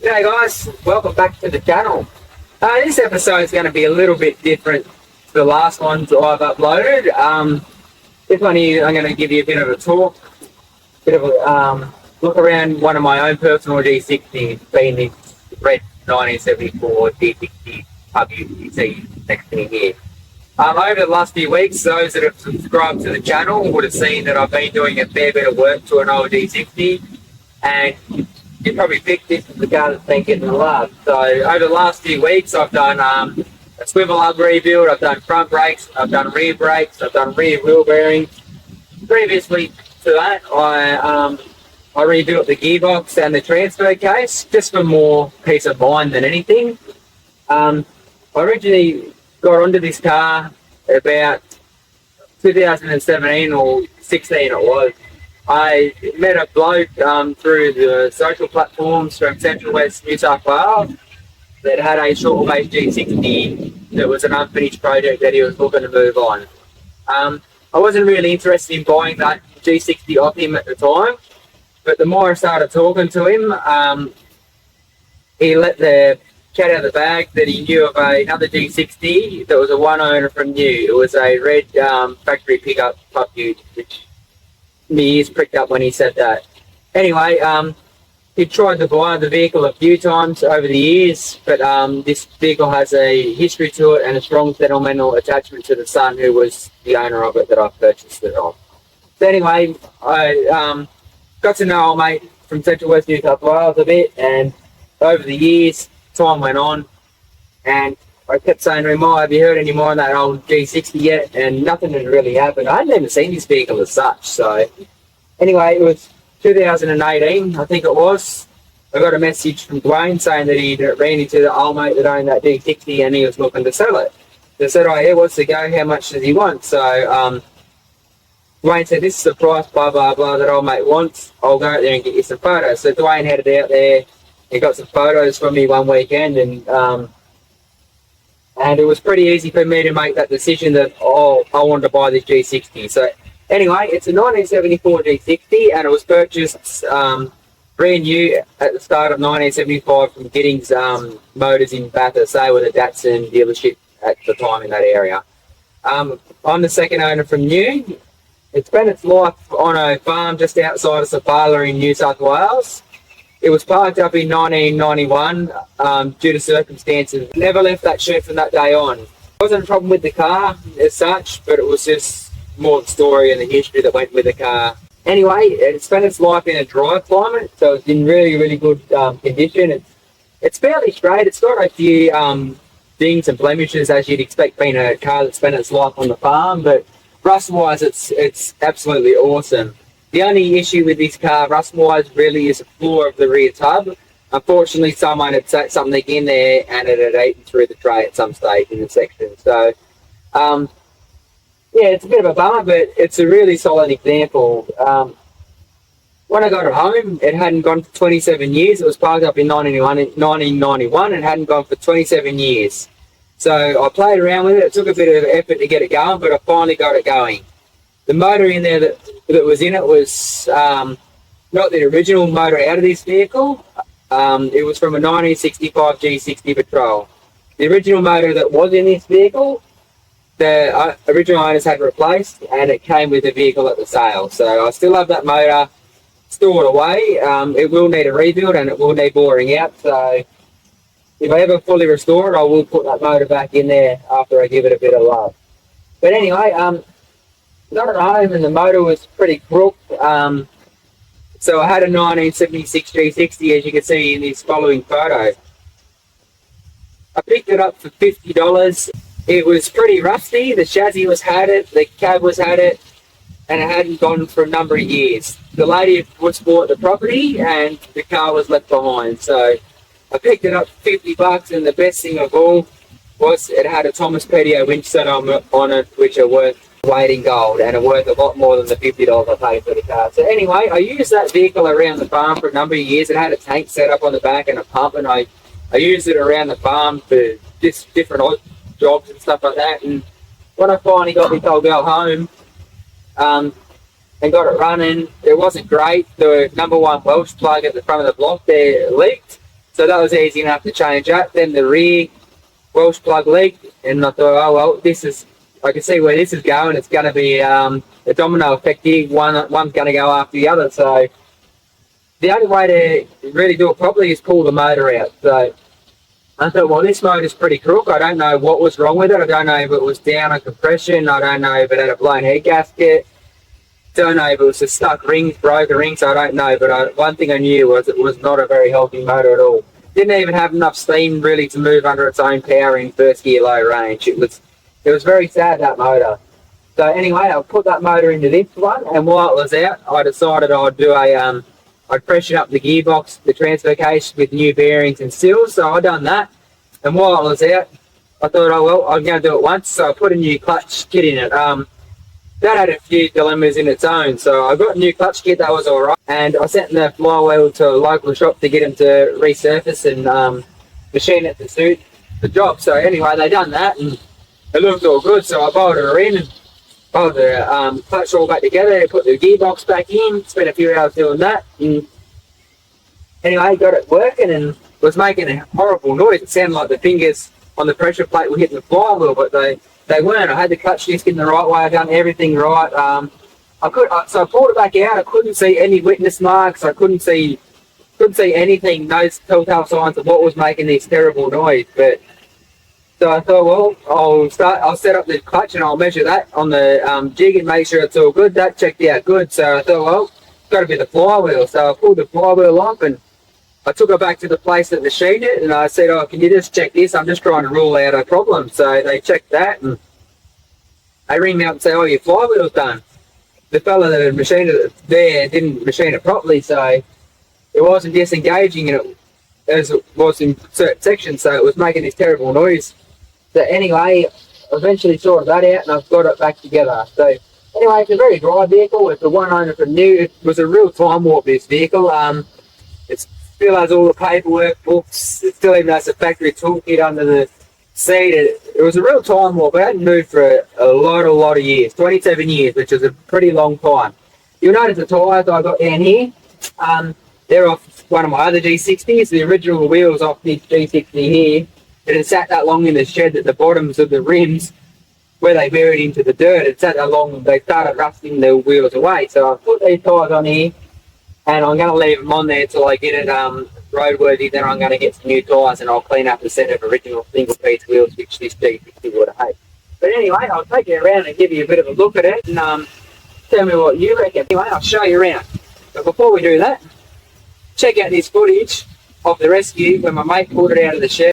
G'day guys, welcome back to the channel. This episode is going to be a little bit different to the last ones I've uploaded. This one here, I'm going to give you a bit of a talk, bit of a look around one of my own personal G60, being the red 1974 G60 pub you see next to me here. Over the last few weeks, those that have subscribed to the channel would have seen that I've been doing a fair bit of work to an old G60, and you probably picked this as the car that's been getting the love. So over the last few weeks, I've done a swivel hub rebuild, I've done front brakes, I've done rear brakes, I've done rear wheel bearings. Previously to that, I rebuilt the gearbox and the transfer case just for more peace of mind than anything. I originally got onto this car about 2017 or 16 it was. I met a bloke through the social platforms from Central West New South Wales that had a short wheelbase G60 that was an unfinished project that he was looking to move on. I wasn't really interested in buying that G60 off him at the time, but the more I started talking to him, he let the cat out of the bag that he knew of another G60 that was a one owner from new. It was a red factory pickup Pup Ute, which my ears pricked up when he said that. Anyway, he tried to buy the vehicle a few times over the years, but this vehicle has a history to it and a strong sentimental attachment to the son who was the owner of it that I purchased it off. So anyway, I got to know old mate from Central West New South Wales a bit, and over the years, time went on, and I kept saying to him, "Oh, have you heard any more on that old G60 yet?" And nothing had really happened. I hadn't even seen this vehicle as such. So anyway, it was 2018, I think it was. I got a message from Dwayne saying that he'd ran into the old mate that owned that G60 and he was looking to sell it. They said, "Oh yeah, what's the go? How much does he want?" So Dwayne said, "This is the price, blah, blah, blah, that old mate wants. I'll go out there and get you some photos." So Dwayne headed out there and got some photos from me one weekend, and it was pretty easy for me to make that decision that, oh, I wanted to buy this G60. So anyway, it's a 1974 G60, and it was purchased brand new at the start of 1975 from Giddings Motors in Bathurst. They were the Datsun dealership at the time in that area. I'm the second owner from new. It spent its life on a farm just outside of Safala in New South Wales. It was parked up in 1991 due to circumstances. Never left that shed from that day on. It wasn't a problem with the car as such, but it was just more the story and the history that went with the car. Anyway, it spent its life in a dry climate, so it's in really, really good condition. It's fairly straight. It's got a few dings and blemishes as you'd expect being a car that spent its life on the farm, but rust-wise, it's absolutely awesome. The only issue with this car, rust-wise, really is the floor of the rear tub. Unfortunately, someone had set something in there and it had eaten through the tray at some stage in the section. So, yeah, it's a bit of a bummer, but it's a really solid example. When I got it home, it hadn't gone for 27 years. It was parked up in 1991 and hadn't gone for 27 years. So I played around with it. It took a bit of effort to get it going, but I finally got it going. The motor in there that was in it was not the original motor out of this vehicle. It was from a 1965 G60 Patrol. The original motor that was in this vehicle, the original owners had replaced, and it came with the vehicle at the sale. So I still have that motor stored away. It will need a rebuild and it will need boring out. So if I ever fully restore it, I will put that motor back in there after I give it a bit of love. But anyway, got it home and the motor was pretty crook. So I had a 1976 G60, as you can see in this following photo. I picked it up for $50. It was pretty rusty. The chassis was had it, the cab was had it, and it hadn't gone for a number of years. The lady was bought the property and the car was left behind. So I picked it up for $50, and the best thing of all was it had a Thomas Petio winch set on it, which are worth weight in gold, and are worth a lot more than the $50 I paid for the car. So anyway, I used that vehicle around the farm for a number of years. It had a tank set up on the back and a pump, and I used it around the farm for just different odd jobs and stuff like that. And when I finally got this old girl home and got it running, it wasn't great. The number one Welsh plug at the front of the block there leaked. So that was easy enough to change that. Then the rear Welsh plug leaked, and I thought, oh well, I can see where this is going. It's going to be a domino effect here. One's going to go after the other. So the only way to really do it properly is pull the motor out. So I thought, well, this motor's pretty crook. I don't know what was wrong with it. I don't know if it was down on compression. I don't know if it had a blown head gasket. Don't know if it was a stuck ring, broken ring. So I don't know. But one thing I knew was it was not a very healthy motor at all. Didn't even have enough steam really to move under its own power in first gear low range. It was very sad, that motor. So anyway, I put that motor into this one, and while it was out, I decided I'd do I'd freshen up the gearbox, the transfer case with new bearings and seals. So I done that, and while it was out, I thought, oh well, I'm going to do it once. So I put a new clutch kit in it. That had a few dilemmas in its own. So I got a new clutch kit, that was alright, and I sent the flywheel to a local shop to get them to resurface and machine it to suit the job. So anyway, they done that, and it looked all good. So I bolted her in and bolted the clutch all back together, put the gearbox back in, spent a few hours doing that, and anyway, got it working and was making a horrible noise. It sounded like the fingers on the pressure plate were hitting the flywheel, but they weren't. I had the clutch disc in the right way. I done everything right. So I pulled it back out. I couldn't see any witness marks. I couldn't see anything. No telltale signs of what was making this terrible noise. But so I thought, well, I'll set up the clutch and I'll measure that on the jig and make sure it's all good. That checked out good. So I thought, well, it's got to be the flywheel. So I pulled the flywheel off and I took her back to the place that machined it, and I said, oh, can you just check this? I'm just trying to rule out a problem. So they checked that, and they ring me up and say, oh, your flywheel's done. The fella that had machined it there didn't machine it properly, so it wasn't disengaging, and as it was in certain sections, so it was making this terrible noise. So anyway, I eventually sorted that out, and I've got it back together. So anyway, it's a very dry vehicle. It's a one owner from new. It was a real time warp, this vehicle. It still has all the paperwork, books. It still even has a factory toolkit under the seat. It was a real time warp. I hadn't moved for a lot of years, 27 years, which is a pretty long time. You'll notice the tyres I got down here. They're off one of my other G60s. The original wheels off this G60 here. It had sat that long in the shed that the bottoms of the rims, where they buried into the dirt, it sat that long, they started rusting the wheels away. So I put these tyres on here, and I'm going to leave them on there till I get it roadworthy. Then I'm going to get some new tyres and I'll clean up a set of original single piece wheels, which this G60 would have had. But anyway, I'll take you around and give you a bit of a look at it and tell me what you reckon. Anyway, I'll show you around. But before we do that, check out this footage of the rescue when my mate pulled it out of the shed.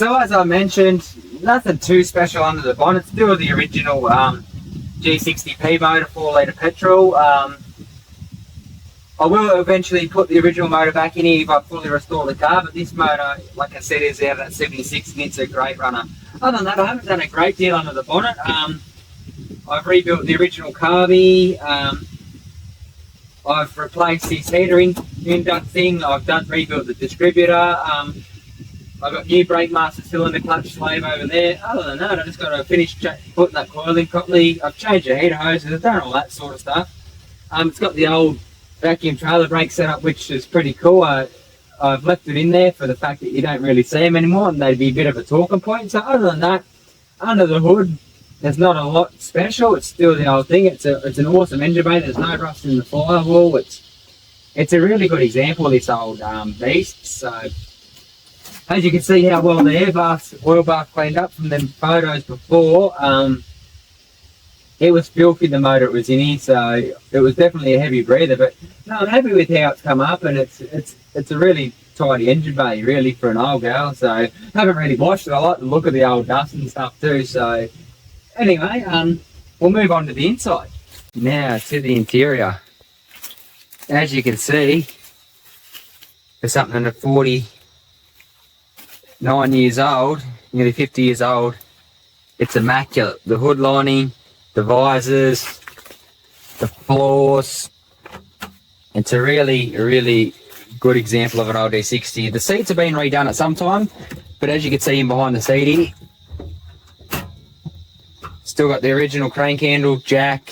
So as I mentioned, nothing too special under the bonnet. Still the original G60P motor, 4-litre petrol. I will eventually put the original motor back in here if I fully restore the car, but this motor, like I said, is out at 76 and it's a great runner. Other than that, I haven't done a great deal under the bonnet. I've rebuilt the original carby. I've replaced this heater induct thing. I've rebuilt the distributor. I've got new brake master cylinder clutch slave over there. Other than that, I just got to finish putting that coil in properly. I've changed the heater hoses. I've done all that sort of stuff. It's got the old vacuum trailer brake setup, which is pretty cool. I've left it in there for the fact that you don't really see them anymore, and they'd be a bit of a talking point. So other than that, under the hood, there's not a lot special. It's still the old thing. It's an awesome engine bay. There's no rust in the firewall. It's a really good example of this old beast. So as you can see how well the oil bath cleaned up from them photos before. It was filthy, the motor it was in here, so it was definitely a heavy breather. But no, I'm happy with how it's come up, and it's a really tidy engine bay, really, for an old girl. So I haven't really washed it. I like the look of the old dust and stuff too. So anyway, we'll move on to the inside. Now to the interior. As you can see, for something that's 49 years old, nearly 50 years old, it's immaculate. The hood lining, the visors, the floors. It's a really good example of an old G60. The seats have been redone at some time, but as you can see in behind the seat here, still got the original crank handle, jack.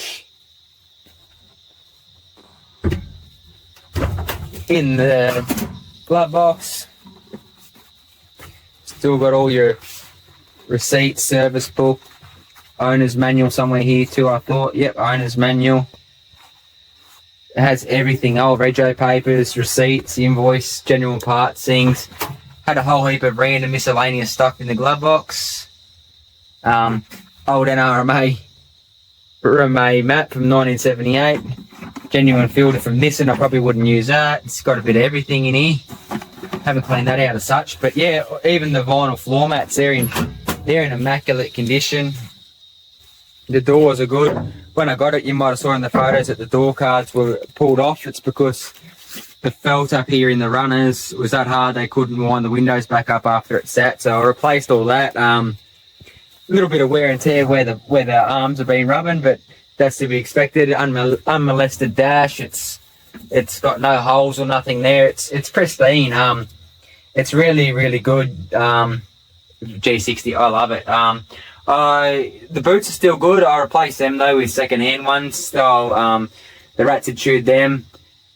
In the glove box, still got all your receipts, service book, owner's manual somewhere here too, I thought. Yep, owner's manual. It has everything, old rego papers, receipts, invoice, genuine parts, things. Had a whole heap of random miscellaneous stuff in the glove box. Old NRMA map from 1978. Genuine filter from Nissan. I probably wouldn't use that. It's got a bit of everything in here. Haven't cleaned that out as such, but yeah, even the vinyl floor mats, they're in immaculate condition. The doors are good. When I got it, you might have saw in the photos that the door cards were pulled off. It's because the felt up here in the runners was that hard they couldn't wind the windows back up after it sat. So I replaced all that. A little bit of wear and tear where the arms have been rubbing, but that's to be expected. Unmolested dash. It's got no holes or nothing there. It's pristine. It's really good. G60. I love it. The boots are still good. I replaced them though with second-hand ones. So the rats had chewed them.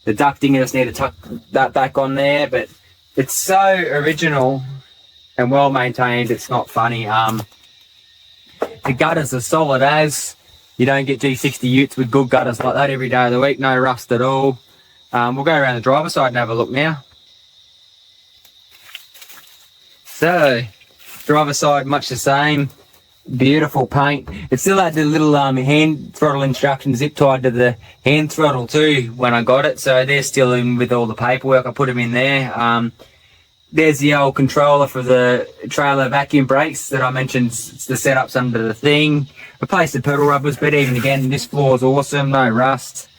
The ducting, I just need to tuck that back on there. But it's so original and well maintained. It's not funny. The gutters are solid as. You don't get G60 utes with good gutters like that every day of the week. No rust at all. We'll go around the driver's side and have a look now. So driver's side, much the same. Beautiful paint. It still had the little hand throttle instruction zip tied to the hand throttle too when I got it, so they're still in with all the paperwork. I put them in there. There's the old controller for the trailer vacuum brakes that I mentioned. It's the setups under the thing. Replaced the pedal rubbers, but even again, this floor is awesome. No rust.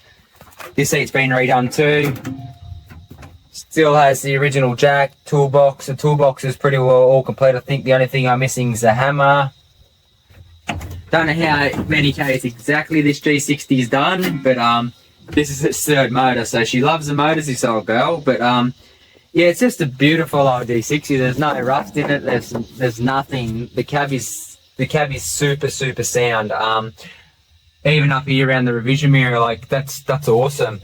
This seat's been redone too. Still has the original jack, toolbox. The toolbox is pretty well all complete. I think the only thing I'm missing is a hammer. Don't know how many Ks exactly this G60 is done, but this is its third motor, so she loves the motors, this old girl. But yeah, it's just a beautiful old G60. There's no rust in it. There's nothing. The cab is super sound. Even up here around the revision mirror, like that's awesome.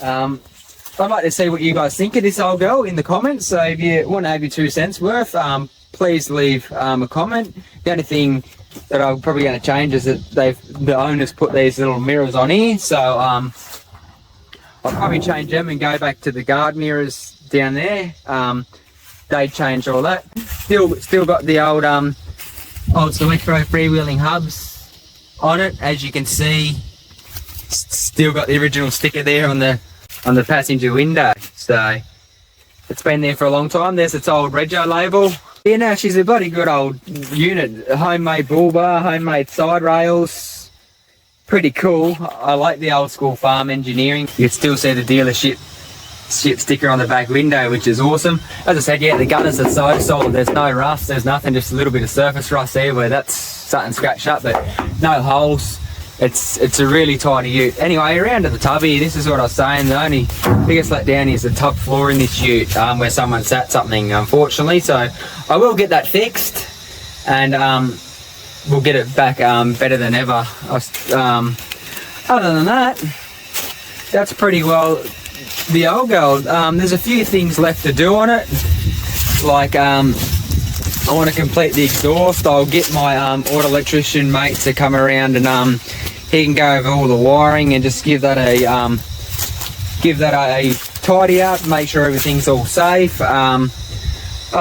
I'd like to see what you guys think of this old girl in the comments. So if you want to have your 2 cents worth, please leave a comment. The only thing that I'm probably going to change is that the owners put these little mirrors on here, so I'll probably change them and go back to the guard mirrors down there. They changed all that. Still got the old Selectro freewheeling hubs on it, as you can see. Still got the original sticker there on the passenger window, so it's been there for a long time. There's its old rego label. Yeah, no, she's a bloody good old unit. Homemade bull bar, homemade side rails. Pretty cool. I like the old school farm engineering. You can still see the dealership sticker on the back window, which is awesome. As I said, yeah, the gunners are so solid. There's no rust, there's nothing, just a little bit of surface rust there where that's something scratched up, but no holes. It's a really tidy ute. Anyway, around to the tubby, this is what I was saying. The only biggest letdown is the top floor in this ute, where someone sat something, unfortunately. So I will get that fixed, and we'll get it back better than ever. Other than that, that's pretty well the old girl. There's a few things left to do on it, like I want to complete the exhaust. I'll get my auto electrician mate to come around, and he can go over all the wiring and just give that a tidy up, make sure everything's all safe. Other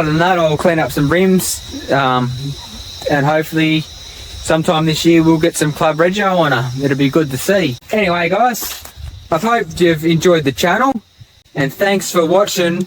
than that, I'll clean up some rims, and hopefully sometime this year we'll get some club rego on her. It'll be good to see. Anyway guys, I hope you've enjoyed the channel, and thanks for watching